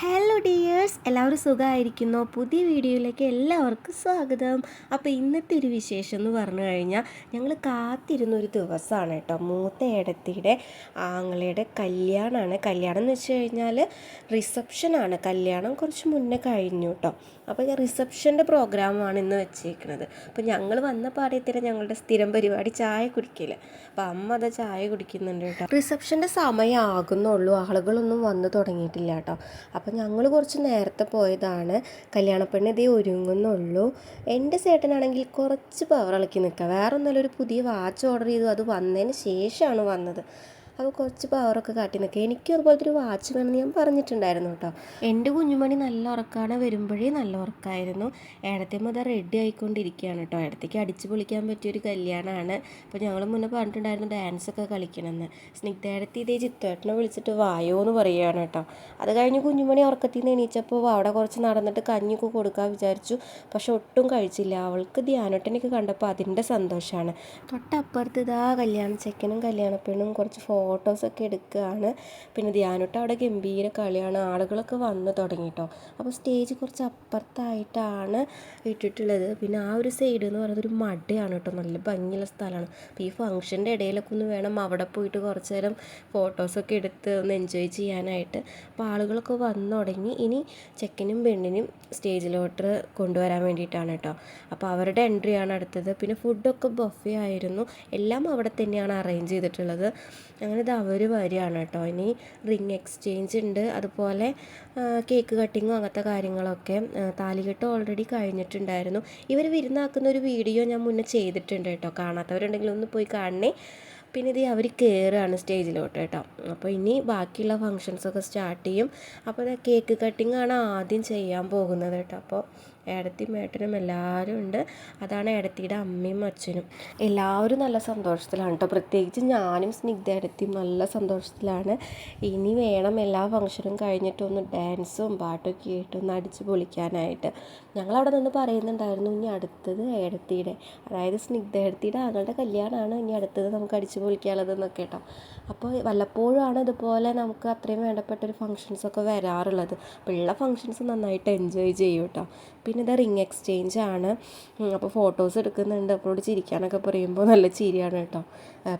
Hello dears, എല്ലാവരും സുഖമായിരിക്കുന്നോ? പുതിയ വീഡിയോയിലേക്ക് എല്ലാവർക്കും സ്വാഗതം. അപ്പോൾ ഇന്നത്തെ ഒരു വിശേഷം എന്ന് പറഞ്ഞു കഴിഞ്ഞാൽ ഞങ്ങൾ കാത്തിരുന്നൊരു ദിവസമാണ് കേട്ടോ. മൂത്ത ഏടത്തിയുടെ ആങ്ങളയുടെ കല്യാണമാണ്. കല്യാണം എന്ന് വെച്ച് കഴിഞ്ഞാൽ റിസപ്ഷനാണ്. കല്യാണം കുറച്ച് മുന്നേ കഴിഞ്ഞു കേട്ടോ. അപ്പോൾ റിസപ്ഷൻ്റെ പ്രോഗ്രാമാണ് ഇന്ന് വെച്ചേക്കുന്നത്. അപ്പോൾ ഞങ്ങൾ വന്ന പാടയത്തിന് ഞങ്ങളുടെ സ്ഥിരം പരിപാടി ചായ കുടിക്കില്ല. അപ്പോൾ അമ്മ അത് ചായ കുടിക്കുന്നുണ്ട് കേട്ടോ. റിസപ്ഷൻ്റെ സമയമാകുന്നുള്ളൂ, ആളുകളൊന്നും വന്നു തുടങ്ങിയിട്ടില്ല കേട്ടോ. അപ്പോൾ ഞങ്ങൾ കുറച്ച് നേരത്തെ പോയതാണ്. കല്യാണപ്പെണ്ണ് ഇതേ ഒരുങ്ങുന്നുള്ളൂ. എൻ്റെ ചേട്ടനാണെങ്കിൽ കുറച്ച് പവർ ഇളക്കി നിൽക്കുക. വേറെ ഒന്നുമല്ല, ഒരു പുതിയ വാച്ച് ഓർഡർ ചെയ്തു. അത് വന്നതിന് ശേഷമാണ് വന്നത്. അപ്പോൾ കുറച്ച് പവറൊക്കെ കാട്ടി നിൽക്കുക. എനിക്കും അതുപോലത്തെ ഒരു വാച്ച് വേണമെന്ന് ഞാൻ പറഞ്ഞിട്ടുണ്ടായിരുന്നു കേട്ടോ. എൻ്റെ കുഞ്ഞുമണി നല്ല ഉറക്കമാണ്, വരുമ്പോഴേ നല്ല ഉറക്കമായിരുന്നു. ഏടത്തിയമ്മ അത് റെഡി ആയിക്കൊണ്ടിരിക്കുകയാണ് കേട്ടോ. ഏടത്തേക്ക് അടിച്ച് പൊളിക്കാൻ പറ്റിയൊരു കല്യാണമാണ്. അപ്പോൾ ഞങ്ങൾ മുന്നേ പറഞ്ഞിട്ടുണ്ടായിരുന്നു ഡാൻസൊക്കെ കളിക്കണമെന്ന്. സ്നിഗ്ധേടത്തി ഇതേ ചിത്തേട്ടനെ വിളിച്ചിട്ട് വായോ എന്ന് പറയുകയാണ് കേട്ടോ. അത് കഴിഞ്ഞ് കുഞ്ഞുമണി ഉറക്കത്തിൽ നിന്ന് എണീച്ചപ്പോൾ അവിടെ കുറച്ച് നടന്നിട്ട് കഞ്ഞിയൊക്കെ കൊടുക്കാൻ വിചാരിച്ചു. പക്ഷെ ഒട്ടും കഴിച്ചില്ല. അവൾക്ക് ധ്യാനോട്ടനൊക്കെ കണ്ടപ്പോൾ അതിൻ്റെ സന്തോഷമാണ്. തൊട്ടപ്പുറത്ത് ഇതാ കല്യാണ ചെക്കനും കല്യാണപ്പെണ്ണും കുറച്ച് ഫോട്ടോസൊക്കെ എടുക്കുകയാണ്. പിന്നെ ധ്യാനോട്ട് അവിടെ ഗംഭീര കളിയാണ്. ആളുകളൊക്കെ വന്ന് തുടങ്ങി കേട്ടോ. അപ്പോൾ സ്റ്റേജ് കുറച്ച് അപ്പുറത്തായിട്ടാണ് ഇട്ടിട്ടുള്ളത്. പിന്നെ ആ ഒരു സൈഡ് എന്ന് പറയുന്നത് ഒരു മടയാണ് കേട്ടോ. നല്ല ഭംഗിയുള്ള സ്ഥലമാണ്. അപ്പോൾ ഈ ഫംഗ്ഷൻ്റെ ഇടയിലൊക്കെ ഒന്ന് വേണം അവിടെ പോയിട്ട് കുറച്ച് നേരം ഫോട്ടോസൊക്കെ എടുത്ത് ഒന്ന് എൻജോയ് ചെയ്യാനായിട്ട്. അപ്പോൾ ആളുകളൊക്കെ വന്നു തുടങ്ങി. ഇനി ചെക്കനും പെണ്ണിനും സ്റ്റേജിലോട്ട് കൊണ്ടുവരാൻ വേണ്ടിയിട്ടാണ് കേട്ടോ. അപ്പോൾ അവരുടെ എൻട്രിയാണ് അടുത്തത്. പിന്നെ ഫുഡൊക്കെ ബൊഫേ ആയിരുന്നു. എല്ലാം അവിടെ തന്നെയാണ് അറേഞ്ച് ചെയ്തിട്ടുള്ളത്. അങ്ങനെ ഇത് അവർ വരികയാണ് കേട്ടോ. ഇനി റിങ് എക്സ്ചേഞ്ച് ഉണ്ട്, അതുപോലെ കേക്ക് കട്ടിങ്ങും അങ്ങനത്തെ കാര്യങ്ങളൊക്കെ. താലികെട്ട് ഓൾറെഡി കഴിഞ്ഞിട്ടുണ്ടായിരുന്നു. ഇവർ വിരുന്നാക്കുന്ന ഒരു വീഡിയോ ഞാൻ മുന്നേ ചെയ്തിട്ടുണ്ട് കേട്ടോ. കാണാത്തവരുണ്ടെങ്കിൽ ഒന്ന് പോയി കാണണേ. പിന്നെ ഇത് അവർ കയറുകയാണ് സ്റ്റേജിലോട്ട് കേട്ടോ. അപ്പോൾ ഇനി ബാക്കിയുള്ള ഫങ്ഷൻസൊക്കെ സ്റ്റാർട്ട് ചെയ്യും. അപ്പോൾ കേക്ക് കട്ടിങ് ആണ് ആദ്യം ചെയ്യാൻ പോകുന്നത് കേട്ടോ. അപ്പോൾ ഏടത്തിയും ഏട്ടനും എല്ലാവരും ഉണ്ട്. അതാണ് ഏടത്തിയുടെ അമ്മയും അച്ഛനും. എല്ലാവരും നല്ല സന്തോഷത്തിലാണ് കേട്ടോ. പ്രത്യേകിച്ച് ഞാനും സ്നിഗ്ധ ഏടത്തിയും നല്ല സന്തോഷത്തിലാണ്. ഇനി വേണം എല്ലാ ഫംഗ്ഷനും കഴിഞ്ഞിട്ടൊന്ന് ഡാൻസും പാട്ടൊക്കെ ആയിട്ടൊന്ന് അടിച്ച് പൊളിക്കാനായിട്ട്. ഞങ്ങളവിടെ നിന്ന് പറയുന്നുണ്ടായിരുന്നു ഇനി അടുത്തത് ഏടത്തിയുടെ, അതായത് സ്നിഗ്ധ ഏടത്തിയുടെ ആങ്ങളുടെ കല്യാണമാണ് ഇനി അടുത്തത് നമുക്ക് അടിച്ച് പൊളിക്കാനുള്ളതെന്നൊക്കെ കേട്ടോ. അപ്പോൾ വല്ലപ്പോഴുമാണ് ഇതുപോലെ നമുക്ക് അത്രയും വേണ്ടപ്പെട്ടൊരു ഫങ്ഷൻസൊക്കെ വരാറുള്ളത്. അപ്പോൾ ഉള്ള ഫങ്ഷൻസ് നന്നായിട്ട് എൻജോയ് ചെയ്യും കേട്ടോ. പിന്നെ ഇത് റിങ് എക്സ്ചേഞ്ച് ആണ്. അപ്പോൾ ഫോട്ടോസ് എടുക്കുന്നുണ്ട്. അവരോട് ചിരിക്കാനൊക്കെ പറയുമ്പോൾ നല്ല ചിരിയാണ് കേട്ടോ.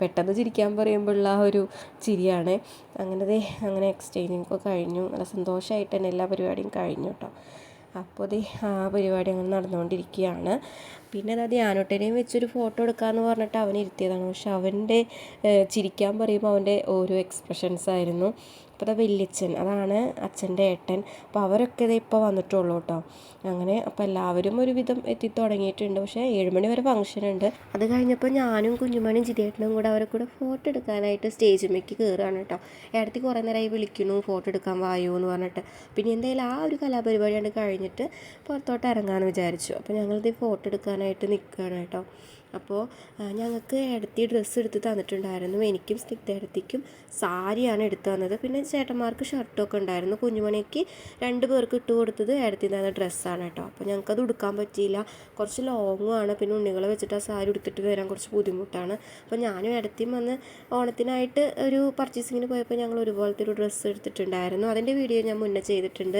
പെട്ടെന്ന് ചിരിക്കാൻ പറയുമ്പോഴുള്ള ആ ഒരു ചിരിയാണ്. അങ്ങനെ എക്സ്ചേഞ്ചിങ്ങൊക്കെ കഴിഞ്ഞു. നല്ല സന്തോഷമായിട്ട് തന്നെ എല്ലാ പരിപാടിയും കഴിഞ്ഞു കേട്ടോ. അപ്പോൾ ആ പരിപാടി അങ്ങനെ നടന്നുകൊണ്ടിരിക്കുകയാണ്. പിന്നെ അത് ധ്യാനോട്ടനെയും വെച്ചൊരു ഫോട്ടോ എടുക്കാമെന്ന് പറഞ്ഞിട്ട് അവൻ ഇരുത്തിയതാണ്. പക്ഷെ അവൻ്റെ ചിരിക്കാൻ പറയുമ്പോൾ അവൻ്റെ ഓരോ എക്സ്പ്രഷൻസ് ആയിരുന്നു. അപ്പോൾ വല്യച്ഛൻ, അതാണ് അച്ഛൻ്റെ ഏട്ടൻ. അപ്പോൾ അവരൊക്കെ ഇത് ഇപ്പോൾ വന്നിട്ടുള്ളൂ കേട്ടോ. അങ്ങനെ അപ്പോൾ എല്ലാവരും ഒരുവിധം എത്തിത്തുടങ്ങിയിട്ടുണ്ട്. പക്ഷേ 7 മണി വരെ ഫംഗ്ഷൻ ഉണ്ട്. അത് കഴിഞ്ഞപ്പോൾ ഞാനും കുഞ്ഞുമണിയും ജിതേട്ടനും കൂടെ അവരെ കൂടെ ഫോട്ടോ എടുക്കാനായിട്ട് സ്റ്റേജിലേക്ക് കയറുകയാണ് കേട്ടോ. ഏടത്തി കുറേ നേരമായി വിളിക്കുന്നു ഫോട്ടോ എടുക്കാൻ വായോ എന്ന് പറഞ്ഞിട്ട്. പിന്നെ എന്തായാലും ആ ഒരു കലാപരിപാടിയാണ് കഴിഞ്ഞിട്ട് പുറത്തോട്ട് ഇറങ്ങാമെന്ന് വിചാരിച്ചു. അപ്പോൾ ഞങ്ങളിത് ഫോട്ടോ എടുക്കാനായിട്ട് നിൽക്കുകയാണ് കേട്ടോ. അപ്പോൾ ഞങ്ങൾക്ക് ഏടത്തി ഡ്രസ്സ് എടുത്ത് തന്നിട്ടുണ്ടായിരുന്നു. എനിക്കും സ്നിഗ്ധേടത്തിക്കും സാരിയാണ് എടുത്തു തന്നത്. പിന്നെ ചേട്ടന്മാർക്ക് ഷർട്ടൊക്കെ ഉണ്ടായിരുന്നു. കുഞ്ഞുമണിക്ക് 2 പേർക്ക് ഇട്ട് കൊടുത്തത് ഏടത്തി തന്ന ഡ്രസ്സാണ് കേട്ടോ. അപ്പോൾ ഞങ്ങൾക്കത് ഉടുക്കാൻ പറ്റിയില്ല, കുറച്ച് ലോങ്ങുമാണ്. പിന്നെ ഉണ്ണികളെ വെച്ചിട്ട് ആ സാരി എടുത്തിട്ട് വരാൻ കുറച്ച് ബുദ്ധിമുട്ടാണ്. അപ്പോൾ ഞാനും ഏടത്തിയും വന്ന് ഓണത്തിനായിട്ട് ഒരു പർച്ചേസിങ്ങിന് പോയപ്പോൾ ഞങ്ങൾ ഒരുപോലത്തെ ഒരു ഡ്രസ്സ് എടുത്തിട്ടുണ്ടായിരുന്നു. അതിൻ്റെ വീഡിയോ ഞാൻ മുന്നേ ചെയ്തിട്ടുണ്ട്.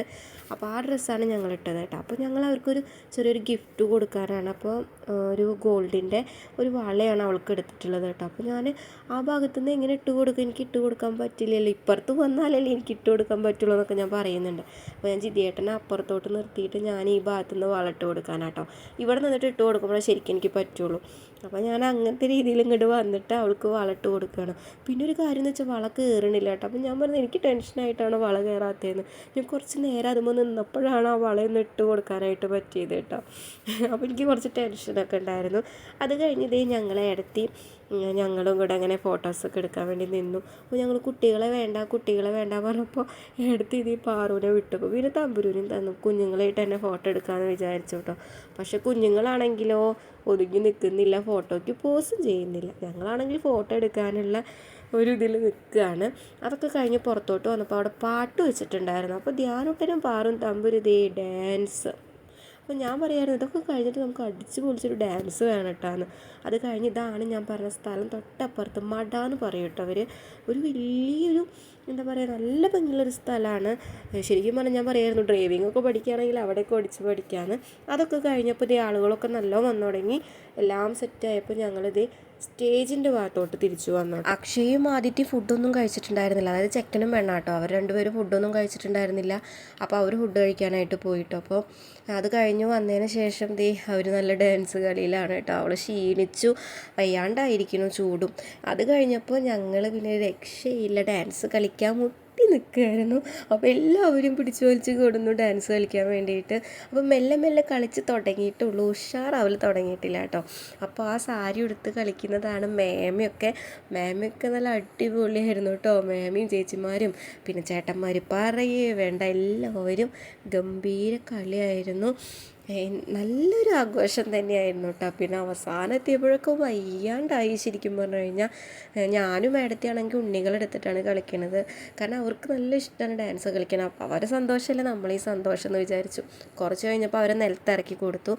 അപ്പോൾ ആ ഡ്രസ്സാണ് ഞങ്ങൾ ഇട്ടത് കേട്ടോ. അപ്പോൾ ഞങ്ങൾ അവർക്കൊരു ചെറിയൊരു ഗിഫ്റ്റ് കൊടുക്കാനാണ്. അപ്പോൾ ഒരു ഗോൾഡിൻ്റെ ഒരു വളയാണ് അവൾക്ക് എടുത്തിട്ടുള്ളത് കേട്ടോ. അപ്പോൾ ഞാൻ ആ ഭാഗത്തുനിന്ന് എങ്ങനെ ഇട്ട് കൊടുക്കും, എനിക്ക് ഇട്ട് കൊടുക്കാൻ പറ്റില്ലല്ലോ, ഇപ്പുറത്ത് വന്നാലല്ലേ എനിക്ക് ഇട്ട് കൊടുക്കാൻ പറ്റുള്ളൂ എന്നൊക്കെ ഞാൻ പറയുന്നുണ്ട്. അപ്പോൾ ഞാൻ ജിതിയേട്ടനെ അപ്പുറത്തോട്ട് നിർത്തിയിട്ട് ഞാൻ ഈ ഭാഗത്തുനിന്ന് വള ഇട്ട് കൊടുക്കാനാട്ടോ. ഇവിടെ നിന്നിട്ട് ഇട്ട് കൊടുക്കുമ്പോഴേ ശരിക്കും എനിക്ക് പറ്റുള്ളൂ. അപ്പോൾ ഞാൻ അങ്ങനത്തെ രീതിയിൽ ഇങ്ങോട്ട് വന്നിട്ട് അവൾക്ക് വള ഇട്ട് കൊടുക്കുകയാണ്. പിന്നെ ഒരു കാര്യം എന്ന് വെച്ചാൽ വള കയറണില്ല കേട്ടോ. അപ്പോൾ ഞാൻ പറഞ്ഞു എനിക്ക് ടെൻഷനായിട്ടാണ് വള കയറാത്തതെന്ന്. ഞാൻ കുറച്ച് നേരം അതുമ്പോൾ നിന്നപ്പോഴാണ് ആ വളയൊന്ന് ഇട്ട് കൊടുക്കാനായിട്ട് പറ്റിയത് കേട്ടോ. അപ്പോൾ എനിക്ക് കുറച്ച് ടെൻഷനൊക്കെ ഉണ്ടായിരുന്നു. അത് കഴിഞ്ഞതേ ഞങ്ങളെ ഏടത്തി ഞങ്ങളും കൂടെ അങ്ങനെ ഫോട്ടോസൊക്കെ എടുക്കാൻ വേണ്ടി നിന്നു. അപ്പോൾ ഞങ്ങൾ കുട്ടികളെ വേണ്ട പറഞ്ഞപ്പോൾ ഏടത്തി ഇതീ പാറൂനെ വിട്ടപ്പോൾ പിന്നെ തമ്പുരൂനും തന്നു. കുഞ്ഞുങ്ങളായിട്ട് തന്നെ ഫോട്ടോ എടുക്കാമെന്ന് വിചാരിച്ചു കേട്ടോ. പക്ഷെ കുഞ്ഞുങ്ങളാണെങ്കിലോ ഒതുങ്ങി നിൽക്കുന്നില്ല, ഫോട്ടോയ്ക്ക് പോസും ചെയ്യുന്നില്ല. ഞങ്ങളാണെങ്കിൽ ഫോട്ടോ എടുക്കാനുള്ള ഒരു ഇതിൽ നിൽക്കുകയാണ്. അതൊക്കെ കഴിഞ്ഞ് പുറത്തോട്ട് വന്നപ്പോൾ അവിടെ പാട്ട് വെച്ചിട്ടുണ്ടായിരുന്നു. അപ്പോൾ ധ്യാനോട്ടനും പാറും തമ്പുരുതേ ഡാൻസ്. അപ്പോൾ ഞാൻ പറയായിരുന്നു ഇതൊക്കെ കഴിഞ്ഞിട്ട് നമുക്ക് അടിച്ച് പൊളിച്ചൊരു ഡാൻസ് വേണം കേട്ടോ. അത് കഴിഞ്ഞ് ഇതാണ് ഞാൻ പറഞ്ഞ സ്ഥലം, തൊട്ടപ്പുറത്ത് മട എന്ന് പറയും കേട്ടോ അവർ. ഒരു വലിയൊരു എന്താ പറയുക, നല്ല ഭംഗിയുള്ളൊരു സ്ഥലമാണ്. ശരിക്കും പറഞ്ഞാൽ ഞാൻ പറയായിരുന്നു ഡ്രൈവിംഗ് ഒക്കെ പഠിക്കുകയാണെങ്കിൽ അവിടെയൊക്കെ ഓടിച്ച് പഠിക്കാമെന്ന്. അതൊക്കെ കഴിഞ്ഞപ്പോൾ ഇതേ ആളുകളൊക്കെ നല്ല വന്നു തുടങ്ങി. എല്ലാം സെറ്റായപ്പോൾ ഞങ്ങളിത് സ്റ്റേജിൻ്റെ ഭാഗത്തോട്ട് തിരിച്ചു വന്നു. അക്ഷയും ആദിത്യം ഫുഡൊന്നും കഴിച്ചിട്ടുണ്ടായിരുന്നില്ല, അതായത് ചെക്കനും വേണം കേട്ടോ. അവർ രണ്ടുപേരും ഫുഡൊന്നും കഴിച്ചിട്ടുണ്ടായിരുന്നില്ല. അപ്പോൾ അവർ ഫുഡ് കഴിക്കാനായിട്ട് പോയിട്ടോ. അപ്പോൾ അത് കഴിഞ്ഞ് വന്നതിന് ശേഷം അവർ നല്ല ഡാൻസ് കളിയിലാണ് കേട്ടോ. അവൾ ക്ഷീണിച്ചു, വയ്യാണ്ടായിരിക്കുന്നു, ചൂടും. അത് കഴിഞ്ഞപ്പോൾ ഞങ്ങൾ പിന്നെ രക്ഷയില്ല, ഡാൻസ് കളിക്കാൻ നിൽക്കുമായിരുന്നു. അപ്പോൾ എല്ലാവരും പിടിച്ചു വലിച്ച് കൊടുന്നു ഡാൻസ് കളിക്കാൻ വേണ്ടിയിട്ട്. അപ്പോൾ മെല്ലെ മെല്ലെ കളിച്ച് തുടങ്ങിയിട്ടുള്ളൂ, ഉഷാറാവൽ തുടങ്ങിയിട്ടില്ല കേട്ടോ. അപ്പോൾ ആ സാരി ഉടുത്ത് കളിക്കുന്നതാണ് മേമയൊക്കെ നല്ല അടിപൊളിയായിരുന്നു കേട്ടോ. മേമയും ചേച്ചിമാരും പിന്നെ ചേട്ടന്മാർ പറയേ വേണ്ട, എല്ലാവരും ഗംഭീര കളിയായിരുന്നു. നല്ലൊരു ആഘോഷം തന്നെയായിരുന്നു കേട്ടോ. പിന്നെ അവസാനം എത്തിയപ്പോഴൊക്കെ വയ്യാണ്ടായി ശരിക്കും പറഞ്ഞു കഴിഞ്ഞാൽ. ഞാനും മേടത്തിയാണെങ്കിൽ ഉണ്ണികളെടുത്തിട്ടാണ് കളിക്കണത്, കാരണം അവർക്ക് നല്ല ഇഷ്ടമാണ് ഡാൻസ് കളിക്കണം. അപ്പോൾ അവരെ സന്തോഷമല്ലേ നമ്മളീ സന്തോഷം എന്ന് വിചാരിച്ചു. കുറച്ച് കഴിഞ്ഞപ്പോൾ അവരെ നിലത്തിറക്കി കൊടുത്തു.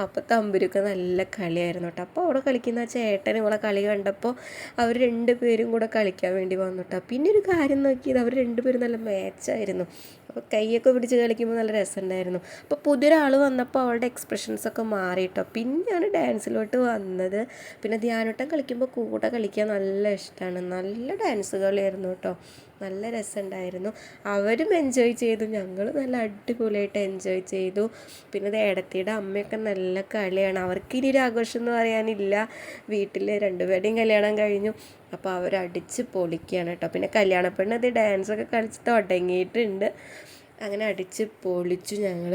അപ്പോൾ തമ്പുരൊക്കെ നല്ല കളിയായിരുന്നു കേട്ടോ. അപ്പോൾ അവിടെ കളിക്കുന്ന ചേട്ടൻ ഇവിടെ കളി കണ്ടപ്പോൾ അവർ രണ്ടുപേരും കൂടെ കളിക്കാൻ വേണ്ടി വന്നു കേട്ടോ. പിന്നെ ഒരു കാര്യം നോക്കിയത്, അവർ രണ്ടുപേരും നല്ല മാച്ചായിരുന്നു. അപ്പോൾ കൈയൊക്കെ പിടിച്ച് കളിക്കുമ്പോൾ നല്ല രസമുണ്ടായിരുന്നു. അപ്പോൾ പുതിയൊരാൾ വന്നപ്പോൾ അവളുടെ എക്സ്പ്രഷൻസൊക്കെ മാറി കേട്ടോ. പിന്നെയാണ് ഡാൻസിലോട്ട് വന്നത്. പിന്നെ ധ്യാനോട്ടം കളിക്കുമ്പോൾ കൂടെ കളിക്കാൻ നല്ല ഇഷ്ടമാണ്. നല്ല ഡാൻസ് കളിയായിരുന്നു കേട്ടോ, നല്ല രസമുണ്ടായിരുന്നു. അവരും എൻജോയ് ചെയ്തു, ഞങ്ങൾ നല്ല അടിപൊളിയായിട്ട് എൻജോയ് ചെയ്തു. പിന്നെ ഏടത്തിയുടെ അമ്മയൊക്കെ നല്ല കളിയാണ്. അവർക്കിനി ഒരു ആഘോഷം എന്ന് പറയാനില്ല, വീട്ടിൽ രണ്ടുപേരുടെയും കല്യാണം കഴിഞ്ഞു. അപ്പോൾ അവരടിച്ച് പൊളിക്കുകയാണ് കേട്ടോ. പിന്നെ കല്യാണപ്പെണ്ണ് അത് ഡാൻസൊക്കെ കളിച്ച് തുടങ്ങിയിട്ടുണ്ട്. അങ്ങനെ അടിച്ച് പൊളിച്ചു ഞങ്ങൾ.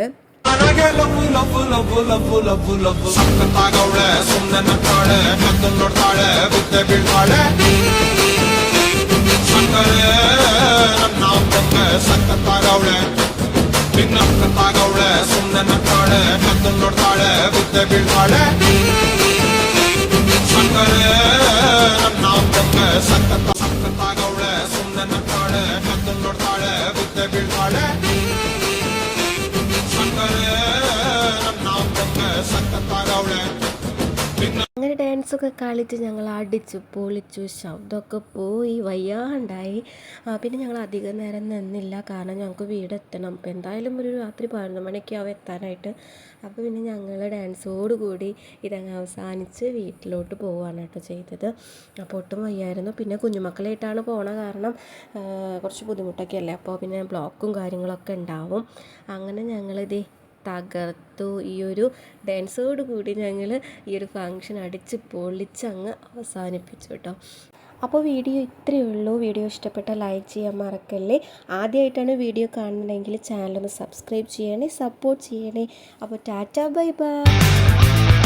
അങ്ങനെ ഡാൻസൊക്കെ കളിച്ച് ഞങ്ങൾ അടിച്ചു പൊളിച്ചു, ശബ്ദമൊക്കെ പോയി വയ്യാണ്ടായി. പിന്നെ ഞങ്ങൾ അധികം നേരം നിന്നില്ല, കാരണം ഞങ്ങൾക്ക് വീടെത്തണം. അപ്പോൾ എന്തായാലും ഒരു രാത്രി 11 മണിയൊക്കെ ആവും എത്താനായിട്ട്. അപ്പോൾ പിന്നെ ഞങ്ങൾ ഡാൻസോടുകൂടി ഇതങ്ങ് അവസാനിച്ച് വീട്ടിലോട്ട് പോവുകയാണ് കേട്ടോ ചെയ്തത്. അപ്പോൾ ഒട്ടും വയ്യായിരുന്നു. പിന്നെ കുഞ്ഞുമക്കളായിട്ടാണ് പോണ കാരണം കുറച്ച് ബുദ്ധിമുട്ടൊക്കെ അല്ലേ, അപ്പോൾ പിന്നെ ബ്ലോക്കും കാര്യങ്ങളൊക്കെ ഉണ്ടാവും. അങ്ങനെ ഞങ്ങളിത് തകർത്തു. ഈ ഒരു ഡാൻസോട് കൂടി ഞങ്ങൾ ഈ ഒരു ഫങ്ഷൻ അടിച്ച് പൊളിച്ച് അങ്ങ് അവസാനിപ്പിച്ചു കേട്ടോ. അപ്പോൾ വീഡിയോ ഇത്രയേ ഉള്ളൂ. വീഡിയോ ഇഷ്ടപ്പെട്ടാൽ ലൈക്ക് ചെയ്യാൻ മറക്കല്ലേ. ആദ്യമായിട്ടാണ് വീഡിയോ കാണുന്നതെങ്കിൽ ചാനലൊന്ന് സബ്സ്ക്രൈബ് ചെയ്യണേ, സപ്പോർട്ട് ചെയ്യണേ. അപ്പോൾ ടാറ്റാ ബൈ ബൈ.